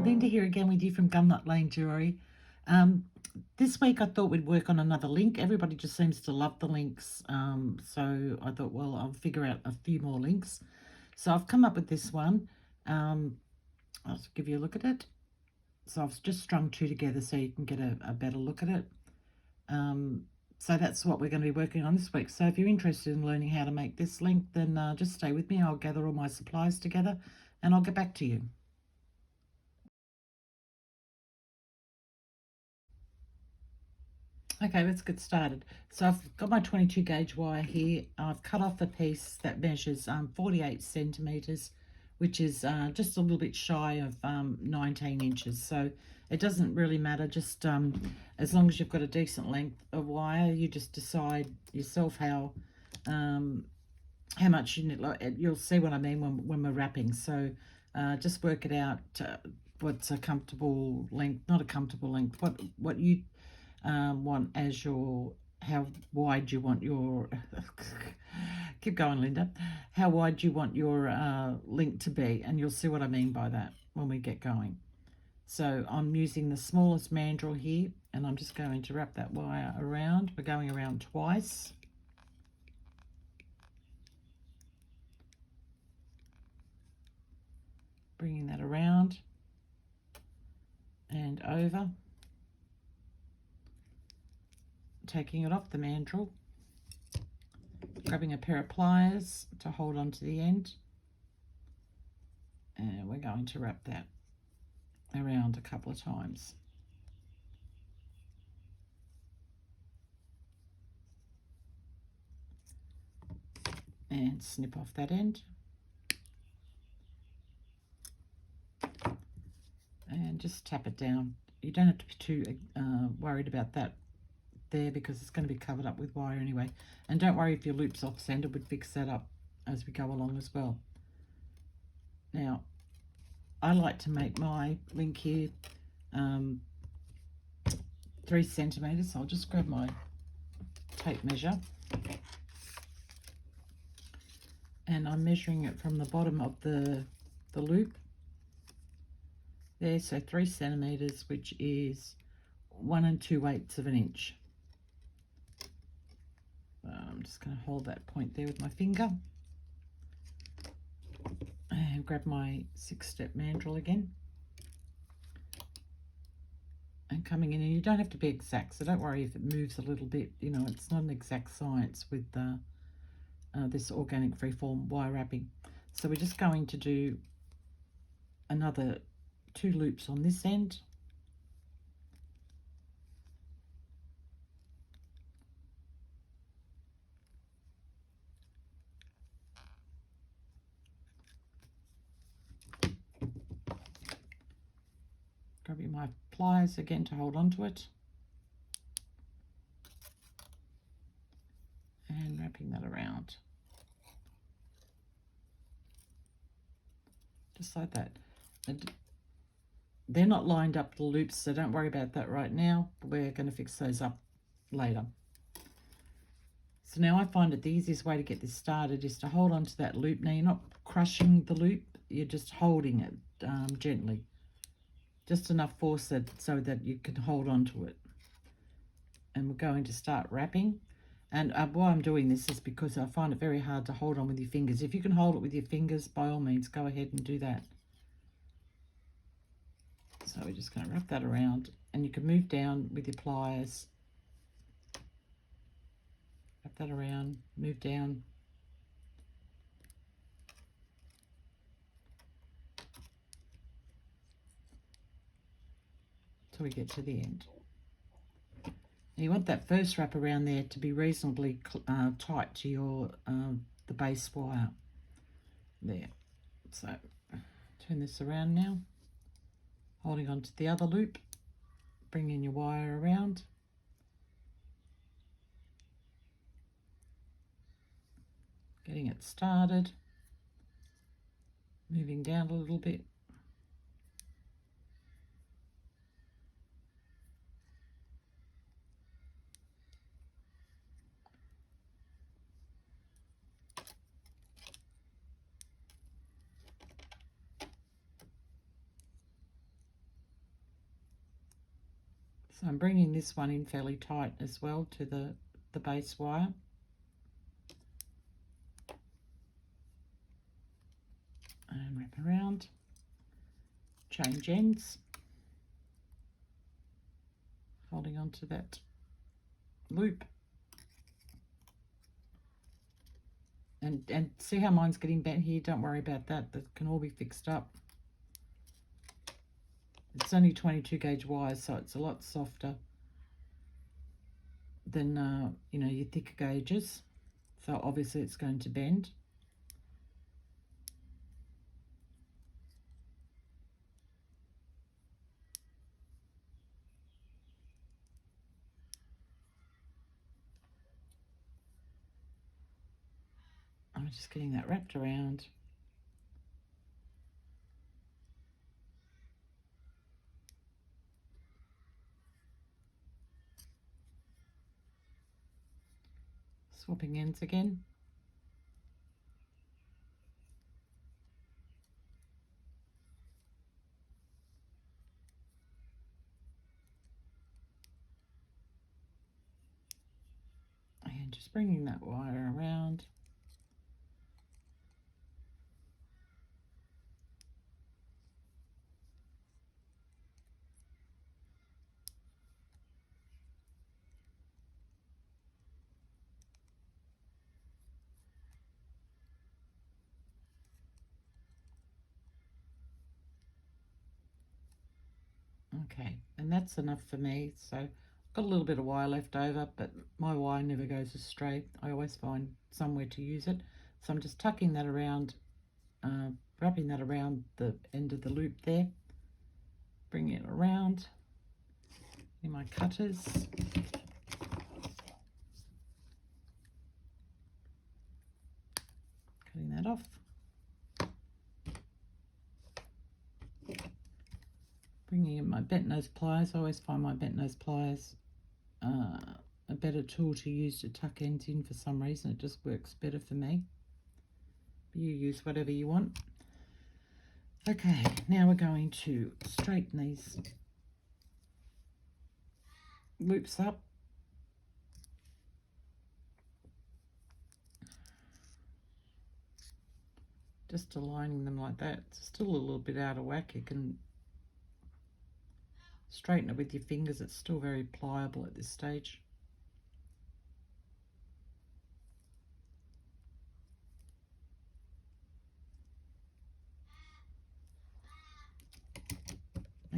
Linda here again with you from Gumnut Lane Jewellery. This week I thought we'd work on another link. Everybody just seems to love the links, so I thought, well, I'll figure out a few more links. So I've come up with this one. I'll give you a look at it. So I've just strung two together so you can get a better look at it. So that's what we're going to be working on this week. So if you're interested in learning how to make this link, then just stay with me. I'll gather all my supplies together and I'll get back to you. Okay, let's get started. So I've got my 22 gauge wire here. I've cut off a piece that measures 48 centimeters, which is just a little bit shy of 19 inches. So it doesn't really matter, just as long as you've got a decent length of wire. You just decide yourself how much you need. You'll see what I mean when we're wrapping. So just work it out. What's a comfortable length? Not a comfortable length. What you want as your, how wide you want your keep going, Linda, how wide you want your link to be, and you'll see what I mean by that when we get going. So I'm using the smallest mandrel here, and I'm just going to wrap that wire around. We're going around twice. Bringing that around and over. Taking it off the mandrel, grabbing a pair of pliers to hold on to the end, and we're going to wrap that around a couple of times. And snip off that end. And just tap it down. You don't have to be too worried about that there, because it's going to be covered up with wire anyway. And don't worry if your loop's off center, we'd fix that up as we go along as well. Now, I like to make my link here 3 centimeters. So I'll just grab my tape measure, and I'm measuring it from the bottom of the loop there, so 3 centimeters, which is 1 2/8 of an inch. I'm just going to hold that point there with my finger and grab my 6-step mandrel again and coming in. And you don't have to be exact, so don't worry if it moves a little bit. You know, it's not an exact science with this organic freeform wire wrapping. So we're just going to do another 2 loops on this end. Grabbing my pliers again to hold on to it. And wrapping that around. Just like that. And they're not lined up, the loops, so don't worry about that right now. We're going to fix those up later. So now I find that the easiest way to get this started is to hold on to that loop. Now you're not crushing the loop, you're just holding it gently. Just enough force so that you can hold on to it. And we're going to start wrapping. And why I'm doing this is because I find it very hard to hold on with your fingers. If you can hold it with your fingers, by all means, go ahead and do that. So we're just going to wrap that around, and you can move down with your pliers. Wrap that around, move down. Till we get to the end. Now you want that first wrap around there to be reasonably tight to your the base wire there. So turn this around now, holding on to the other loop, bringing your wire around. Getting it started, moving down a little bit. So I'm bringing this one in fairly tight as well to the base wire. And wrap around, change ends, holding on to that loop. And see how mine's getting bent here? Don't worry about that. That can all be fixed up. It's only 22 gauge wire, so it's a lot softer than, you know, your thicker gauges. So obviously it's going to bend. I'm just getting that wrapped around. Swapping ends again. And just bringing that wire around. Okay, and that's enough for me. So I've got a little bit of wire left over, but my wire never goes astray. I always find somewhere to use it. So I'm just tucking that around, wrapping that around the end of the loop there, bringing it around in my cutters. Cutting that off. Bringing in my bent nose pliers. I always find my bent nose pliers a better tool to use to tuck ends in for some reason. It just works better for me. But you use whatever you want. Okay, now we're going to straighten these loops up. Just aligning them like that. It's still a little bit out of whack. You can straighten it with your fingers. It's still very pliable at this stage.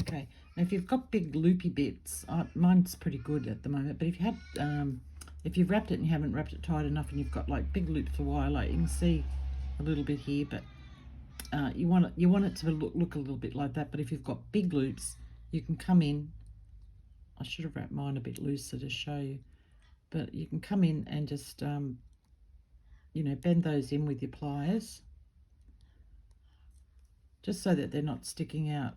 Okay, now if you've got big loopy bits, mine's pretty good at the moment, but if you had, if you've wrapped it and you haven't wrapped it tight enough and you've got like big loops of wire, like you can see a little bit here, but you want it to look a little bit like that. But if you've got big loops, you can come in. I should have wrapped mine a bit looser to show you, but you can come in and just you know, bend those in with your pliers, just so that they're not sticking out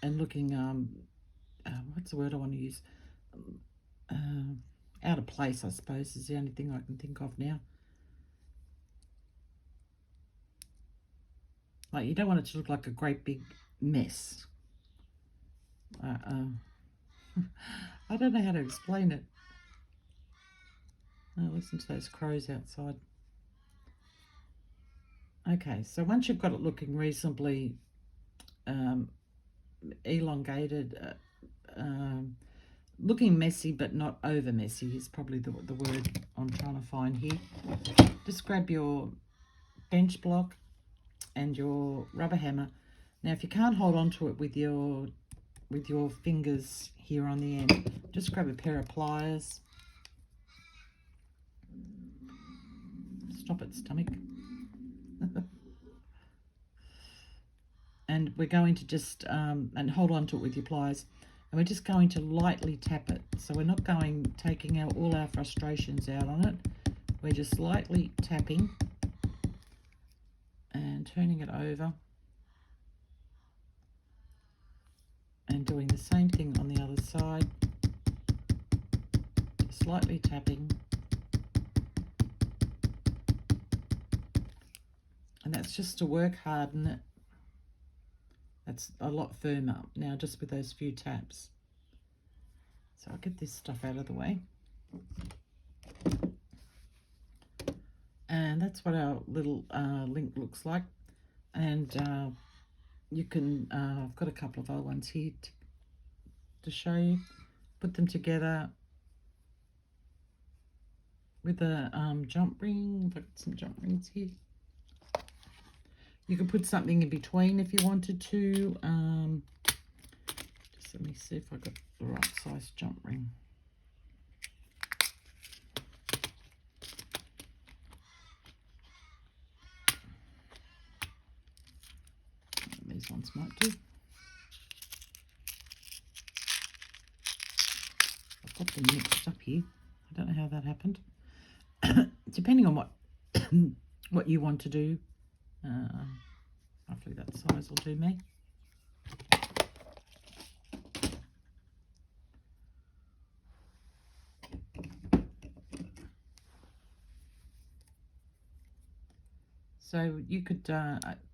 and looking what's the word I want to use, out of place, I suppose, is the only thing I can think of now. Like, you don't want it to look like a great big mess. I don't know how to explain it. Oh, listen to those crows outside. Okay, so once you've got it looking reasonably elongated, looking messy but not over messy is probably the word I'm trying to find here. Just grab your bench block and your rubber hammer. Now, if you can't hold on to it with your fingers here on the end, just grab a pair of pliers. Stop it, stomach. And we're going to just, and hold on to it with your pliers, and we're just going to lightly tap it. So we're not taking out all our frustrations out on it. We're just lightly tapping and turning it over and doing the same thing on the other side. Just lightly tapping. And that's just to work harden it. It's a lot firmer now just with those few taps. So I'll get this stuff out of the way. And that's what our little link looks like. And you can, I've got a couple of other ones here to show you. Put them together with a jump ring. I've got some jump rings here. You could put something in between if you wanted to. Just let me see if I got the right size jump ring. These ones might do. I've got them mixed up here. I don't know how that happened. Depending on what you want to do. Hopefully that size will do me. So you could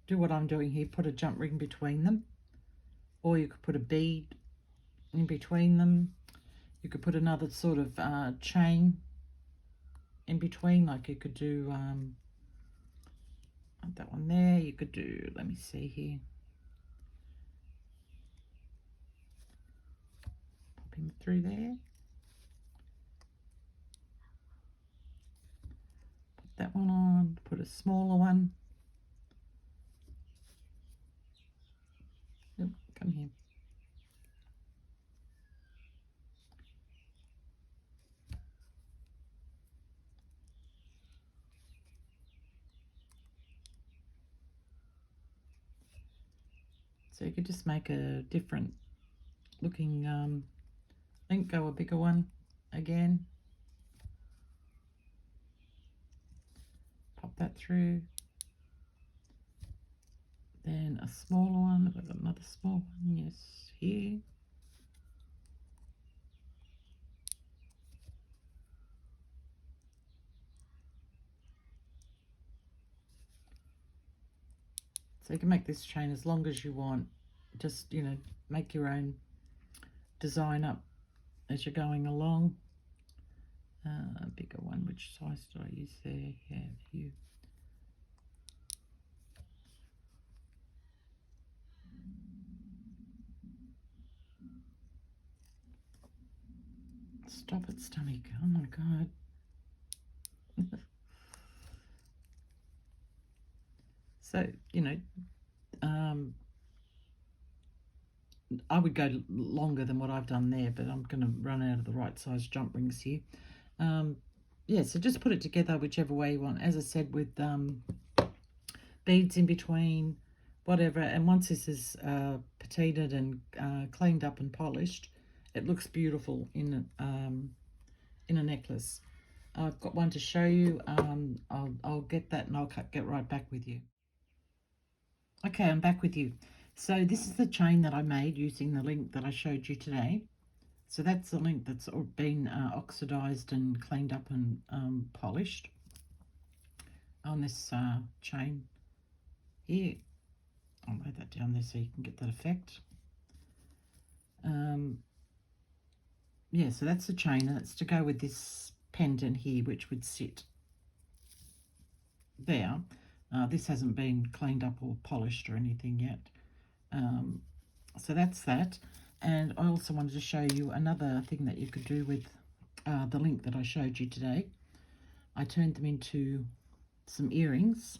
do what I'm doing here, put a jump ring between them, or you could put a bead in between them. You could put another sort of chain in between, like you could do that one there. You could do, let me see here, pop him through there. Put that one on, put a smaller one. Yep, come here. So you could just make a different looking link, go a bigger one again. Pop that through. Then a smaller one. I've got another small one, yes, here. So you can make this chain as long as you want. Just, you know, make your own design up as you're going along. A bigger one, which size did I use there? Yeah, you. Stop it, stomach. Oh my God. So, you know, I would go longer than what I've done there, but I'm going to run out of the right size jump rings here. Yeah, so just put it together whichever way you want. As I said, with beads in between, whatever. And once this is patinaed and cleaned up and polished, it looks beautiful in a necklace. I've got one to show you. I'll get that and I'll get right back with you. Okay, I'm back with you. So this is the chain that I made using the link that I showed you today. So that's the link that's been oxidized and cleaned up and polished on this chain here. I'll lay that down there so you can get that effect. Yeah, so that's the chain, and it's to go with this pendant here, which would sit there. This hasn't been cleaned up or polished or anything yet. So that's that. And I also wanted to show you another thing that you could do with the link that I showed you today. I turned them into some earrings.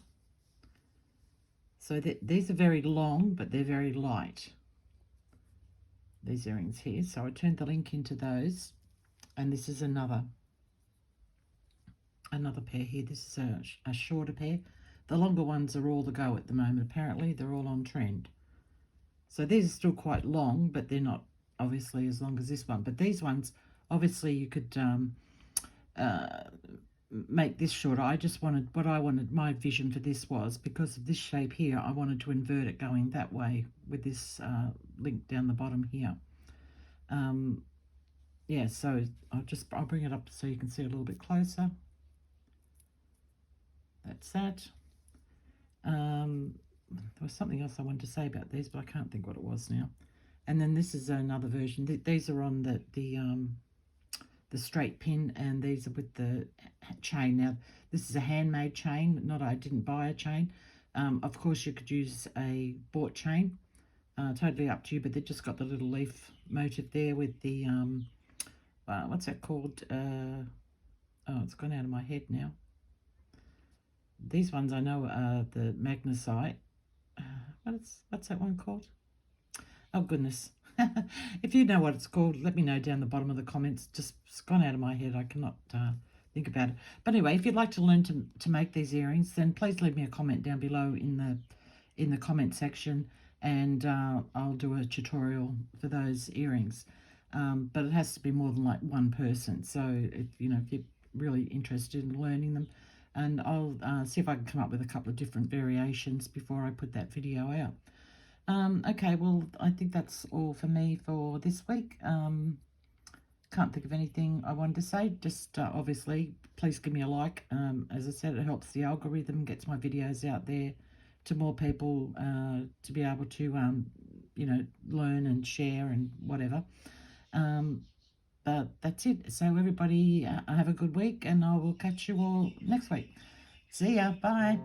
So these are very long, but they're very light. These earrings here. So I turned the link into those. And this is another pair here. This is a shorter pair. The longer ones are all the go at the moment. Apparently, they're all on trend. So these are still quite long, but they're not obviously as long as this one. But these ones, obviously, you could make this shorter. I just wanted, my vision for this was, because of this shape here, I wanted to invert it going that way with this link down the bottom here. Yeah, so I'll bring it up so you can see a little bit closer. That's that. there was something else I wanted to say about these, but I can't think what it was now. And then this is another version. These are on the straight pin, and these are with the chain. Now, this is a handmade chain. I didn't buy a chain. Of course, you could use a bought chain. Totally up to you, but they've just got the little leaf motif there with the, what's that called? Oh, it's gone out of my head now. These ones I know are the magnesite. What's that one called? Oh, goodness. If you know what it's called, let me know down the bottom of the comments. Just it's gone out of my head. I cannot think about it. But anyway, if you'd like to learn to make these earrings, then please leave me a comment down below in the comment section, and I'll do a tutorial for those earrings. But it has to be more than like one person. So if you're really interested in learning them, and I'll see if I can come up with a couple of different variations before I put that video out. Okay, well, I think that's all for me for this week. Can't think of anything I wanted to say. Just obviously, please give me a like. As I said, it helps the algorithm, gets my videos out there to more people to be able to, learn and share and whatever. But that's it. So everybody have a good week, and I will catch you all next week. See ya. Bye.